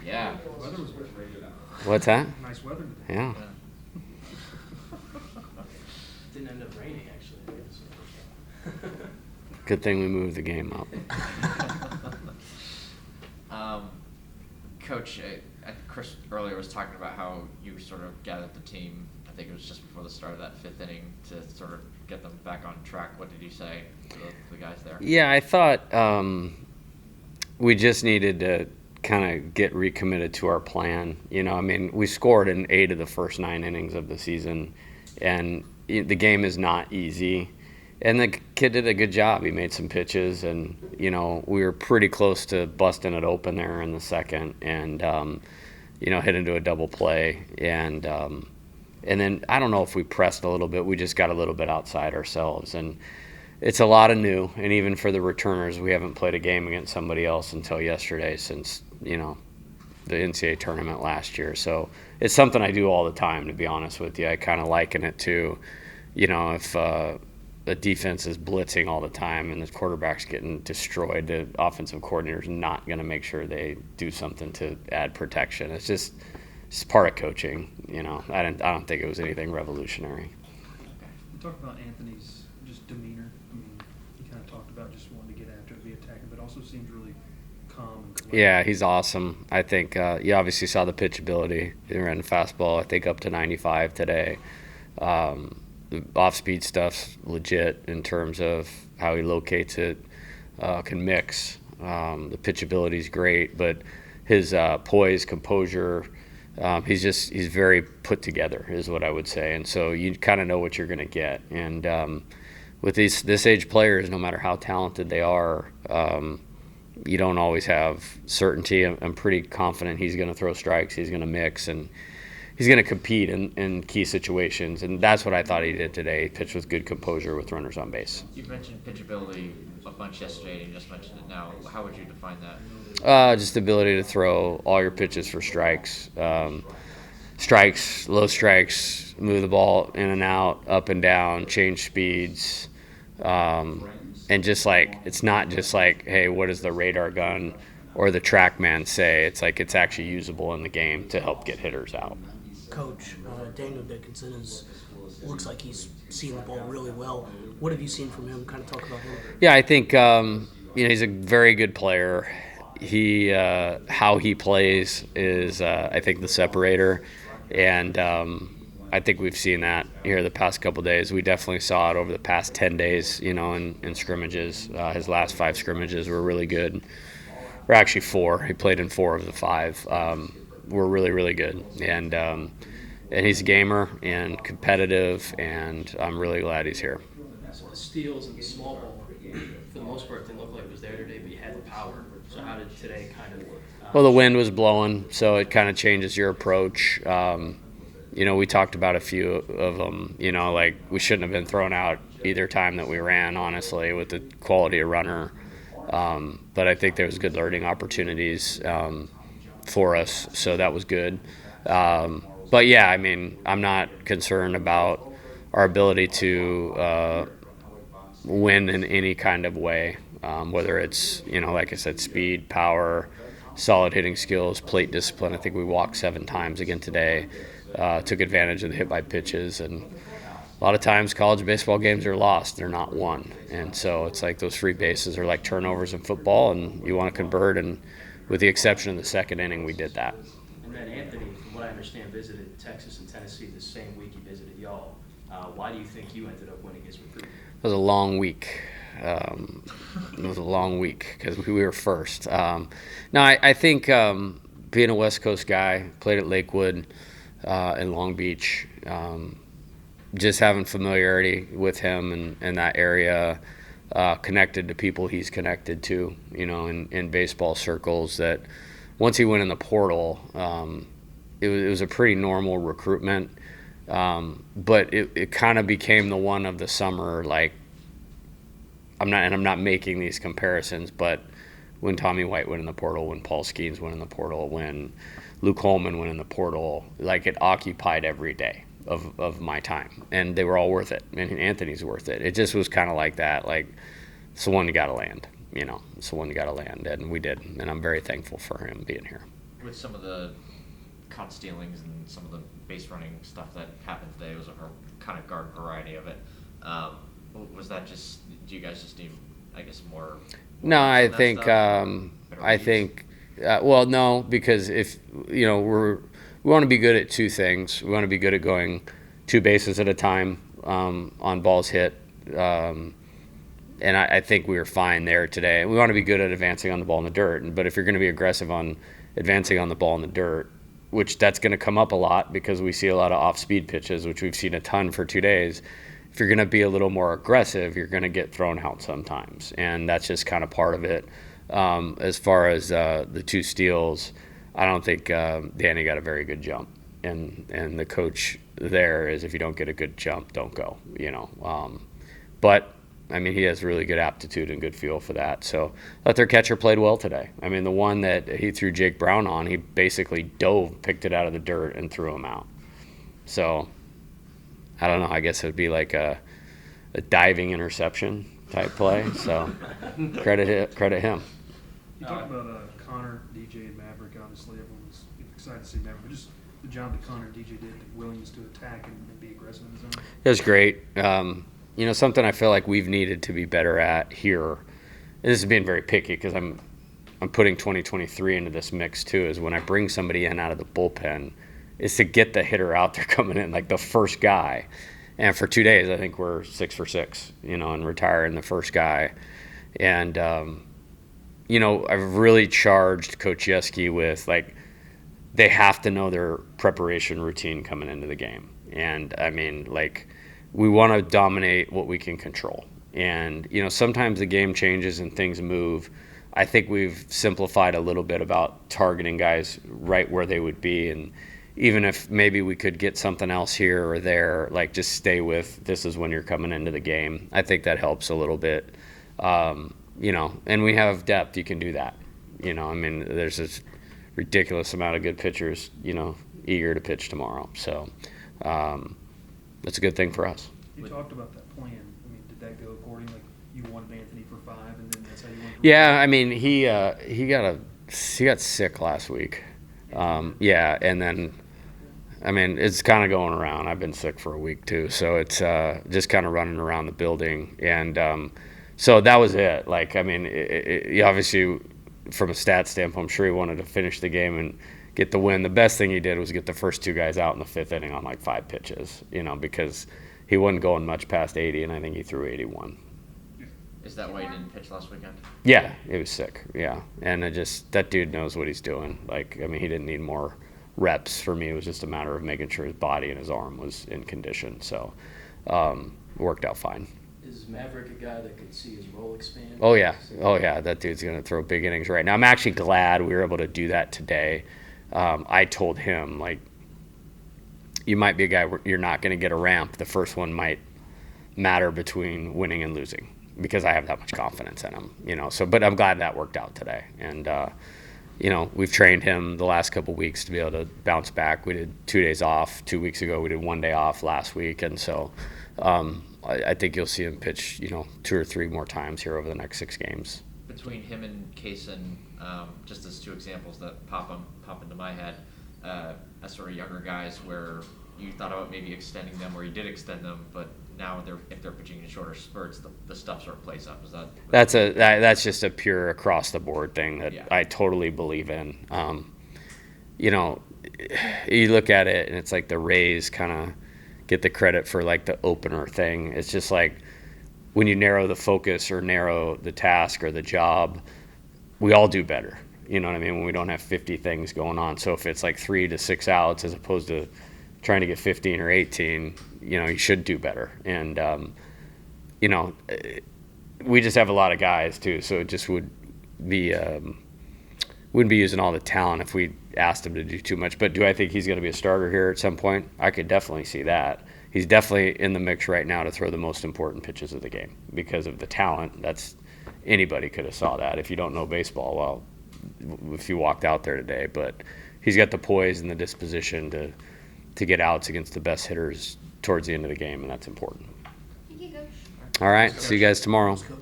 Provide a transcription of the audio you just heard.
Yeah. Weather was good. What's that? Nice weather. Yeah. Didn't end up raining, actually. Good thing we moved the game up. Coach, Chris earlier was talking about how you sort of gathered the team, I think it was just before the start of that fifth inning, to sort of get them back on track. What did you say to the guys there? Yeah, I thought we just needed to kind of get recommitted to our plan. I mean, we scored in 8 of the first 9 innings of the season, and the game is not easy. And the kid did a good job. He made some pitches, and, we were pretty close to busting it open there in the second and, hit into a double play. And then I don't know if we pressed a little bit. We just got a little bit outside ourselves. And it's a lot of new. And even for the returners, we haven't played a game against somebody else until yesterday since, the NCAA tournament last year. So it's something I do all the time, to be honest with you. I kind of liken it to, if the defense is blitzing all the time and the quarterback's getting destroyed, the offensive coordinator's not going to make sure they do something to add protection. It's part of coaching. I don't think it was anything revolutionary. You talked about Anthony's just demeanor. I mean, he kind of talked about just wanting to get after it, be attacking, but also seems really calm and collected. Yeah, he's awesome. I think you obviously saw the pitchability. He ran fastball, I think, up to 95 today. The off-speed stuff's legit in terms of how he locates it, can mix. The pitchability's great, but his poise, composure, he's very put together is what I would say. And so you kind of know what you're going to get. And with this age players, no matter how talented they are, you don't always have certainty. I'm pretty confident he's going to throw strikes, he's going to mix, and he's going to compete in key situations, and that's what I thought he did today. He pitched with good composure with runners on base. You mentioned pitchability a bunch yesterday, and you just mentioned it now. How would you define that? Just the ability to throw all your pitches for strikes. Strikes, low strikes, move the ball in and out, up and down, change speeds. And just it's not just hey, what does the radar gun or the TrackMan say? It's it's actually usable in the game to help get hitters out. Coach, Daniel Dickinson looks like he's seeing the ball really well. What have you seen from him? Kind of talk about him. Yeah, I think he's a very good player. He how he plays is I think the separator, and I think we've seen that here the past couple of days. We definitely saw it over the past 10 days, in scrimmages. His last 5 scrimmages were really good. Or actually 4. He played in 4 of the 5. Were really, really good. And he's a gamer and competitive, and I'm really glad he's here. So the steals and the small ball, for the most part, didn't look like it was there today, but you had the power. So how did today kind of Well, the wind was blowing, so it kind of changes your approach. We talked about a few of them, we shouldn't have been thrown out either time that we ran, honestly, with the quality of runner. But I think there was good learning opportunities for us, so that was good. But yeah, I mean, I'm not concerned about our ability to win in any kind of way, whether it's, like I said, speed, power, solid hitting skills, plate discipline. I think we walked 7 times again today, took advantage of the hit by pitches, and a lot of times college baseball games are lost, they're not won. And so it's those free bases are like turnovers in football, and you want to convert, and with the exception of the second inning, we did that. And then Anthony, from what I understand, visited Texas and Tennessee the same week he visited y'all. Why do you think you ended up winning his recruitment? It was a long week. It was a long week because we were first. Now, I think being a West Coast guy, played at Lakewood in Long Beach, just having familiarity with him and that area, connected to people he's connected to, in baseball circles, that once he went in the portal, it was a pretty normal recruitment. But it kind of became the one of the summer, I'm not making these comparisons, but when Tommy White went in the portal, when Paul Skeens went in the portal, when Luke Holman went in the portal, it occupied every day of my time, and they were all worth it. And Anthony's worth it. It just was kind of like that. It's the one you got to land. It's the one you got to land, and we did. And I'm very thankful for him being here. with some of the caught stealings and some of the base running stuff that happened today, it was a kind of guard variety of it. Was that just, do you guys just need, I guess, more? No, I on that think stuff? Better I reads? think well, no, because if we want to be good at two things. We want to be good at going two bases at a time on balls hit, and I think we were fine there today. We want to be good at advancing on the ball in the dirt. But if you're going to be aggressive on advancing on the ball in the dirt, which that's going to come up a lot because we see a lot of off-speed pitches, which we've seen a ton for 2 days. If you're going to be a little more aggressive, you're going to get thrown out sometimes, and that's just kind of part of it. As far as the 2 steals, I don't think Danny got a very good jump, and the coach there is if you don't get a good jump, don't go. But I mean, he has really good aptitude and good feel for that. So that their catcher played well today. I mean, the one that he threw Jake Brown on, he basically dove, picked it out of the dirt, and threw him out. So I don't know. I guess it would be like a diving interception type play. So credit him. You talked about Connor, DJ, and Maverick. Obviously, everyone's excited to see Maverick. But just the job that Connor and DJ did, the willingness to attack and be aggressive in the zone. It was great. Something I feel like we've needed to be better at here. And this is being very picky because I'm putting 2023 into this mix too. Is when I bring somebody in out of the bullpen, is to get the hitter out there coming in, like the first guy. And for 2 days, I think we're 6 for 6, and retiring the first guy. And I've really charged Coach Yeski with they have to know their preparation routine coming into the game. And I mean, we want to dominate what we can control. And, sometimes the game changes and things move. I think we've simplified a little bit about targeting guys right where they would be. And even if maybe we could get something else here or there, just stay with this is when you're coming into the game. I think that helps a little bit. And we have depth. You can do that. There's this ridiculous amount of good pitchers, eager to pitch tomorrow. So, that's a good thing for us. You talked about that plan. I mean, did that go according? You wanted Anthony for 5, and then that's how you went. Yeah, I mean, he got sick last week. Yeah, and then, I mean, it's kind of going around. I've been sick for a week too, so it's just kind of running around the building, and so that was it. Obviously, from a stat standpoint, I'm sure he wanted to finish the game and get the win. The best thing he did was get the first 2 guys out in the 5th inning on 5 pitches, because he wasn't going much past 80, and I think he threw 81. Is that why you didn't pitch last weekend? Yeah, he was sick. Yeah, and that dude knows what he's doing. He didn't need more reps. For me, it was just a matter of making sure his body and his arm was in condition. So, worked out fine. Is Maverick a guy that could see his role expand? Oh yeah, that dude's gonna throw big innings right now. I'm actually glad we were able to do that today. I told him you might be a guy where you're not going to get a ramp. The first one might matter between winning and losing because I have that much confidence in him. So, but I'm glad that worked out today. And, we've trained him the last couple of weeks to be able to bounce back. We did 2 days off 2 weeks ago. We did 1 day off last week. And so, I think you'll see him pitch, 2 or 3 more times here over the next 6 games. Between him and Kaysen, just as 2 examples that pop into my head, as sort of younger guys where you thought about maybe extending them, or you did extend them, but now if they're pitching in shorter spurts, the stuff sort of plays up. Is that? That's just a pure across the board thing that Yeah. I totally believe in. You look at it and it's the Rays kind of get the credit for the opener thing. It's just when you narrow the focus or narrow the task or the job, we all do better. You know what I mean? When we don't have 50 things going on. So if it's 3 to 6 outs as opposed to trying to get 15 or 18, you should do better. And, we just have a lot of guys too. So it just wouldn't be using all the talent if we asked him to do too much. But do I think he's going to be a starter here at some point? I could definitely see that. He's definitely in the mix right now to throw the most important pitches of the game because of the talent. Anybody could have saw that. If you don't know baseball, well, if you walked out there today, but he's got the poise and the disposition to get outs against the best hitters towards the end of the game, and that's important. Thank you, Coach. All right, see you guys tomorrow. Coach.